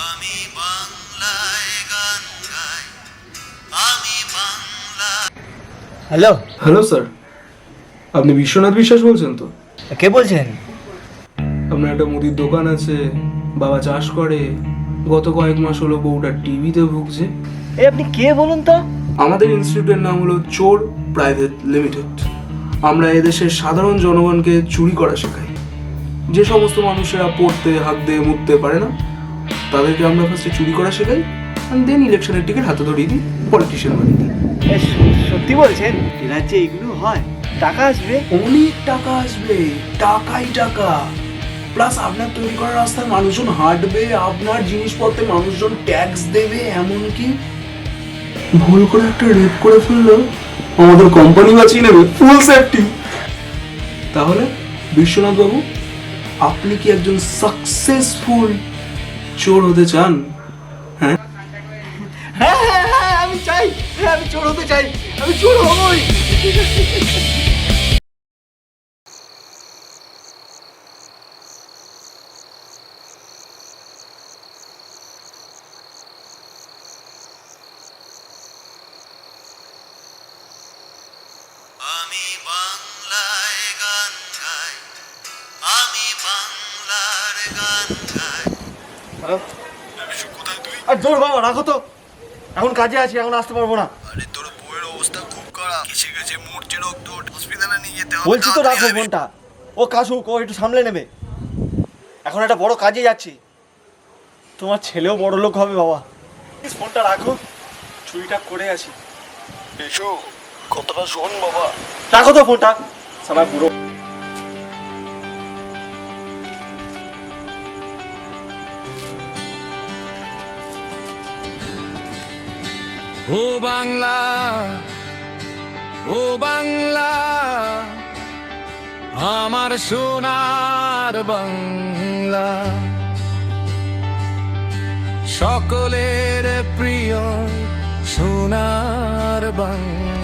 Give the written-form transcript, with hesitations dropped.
আমি বাংলায় গান গাই, আমি বাংলা। হ্যালো, হ্যালো স্যার, আপনি বিশ্বনাথ বিশ্বাস বলছেন তো? কে বলছেন? আপনার একটা মুদির দোকান আছে, বাবা চাষ করে, গত কয়েক মাস হলো বউটা টিভিতে ভুগছে। এই আপনি কে বলুন তো? আমাদের ইনস্টিটিউটের নাম হলো চোর প্রাইভেট লিমিটেড। আমরা এদেশের সাধারণ জনগণকে চুরি করা শেখাই। যে সমস্ত মানুষেরা পড়তে হাঁকতে মুততে পারে না, তাদেরকে আমরা ফার্স্টে চুরি করা শেখাই, অ্যান্ড দেন ইলেকশনের টিকিট হাতে ধরিয়ে দিই, পলিটিশিয়ান বানিয়ে দিই। সত্যি বলছেন? এ রাজ্যে এগুলো হয়? টাকা আসবে? অনেক টাকা আসবে, টাকাই টাকা। প্লাস আপনার তৈরি করা রাস্তায় মানুষজন হাঁটবে, আপনার জিনিসপত্রে মানুষজন ট্যাক্স দেবে, এমনকি ভুল করে একটা রেপ করে ফেললো আমাদের কোম্পানি বাঁচিয়ে নেবে, ফুল সেফটি। তাহলে বিশ্বনাথ বাবু, আপনি কি একজন সাকসেসফুল চোর হতে চান? হ্যাঁ, হ্যাঁ হ্যাঁ হ্যাঁ, আমি চাই, হ্যাঁ আমি চোর হতে চাই, আমি চোর হবই। আমি বাংলায় গান গাই, আমি বাংলার গান গাই। কোথায় তুই? আর জোর বাবা, রাখো তো, এখন কাজে আছি, এখন আসতে পারবো না। আরে তোর বউয়ের অবস্থা খুব খারাপ, কিসে গেছে, মরছে, রক্ত, হসপিটালে নিয়ে যেতে হবে। বলছি তো তাড়াতাড়ি রাখো আয়। ফোনটা, ও কাশুক, ও একটু সামলে নেবে। এখন একটা বড় কাজে যাচ্ছি, তোমার ছেলেও বড় লোক হবে বাবা। প্লিজ ফোনটা রাখো, চুরিটা করে আসি। এসো, কতটা শোন বাবা। রাখো তো ফোনটা, সারা পুরো। ও বাংলা, ও বাংলা, আমার সোনার বাংলা, সকলের প্রিয় সোনার বাংলা।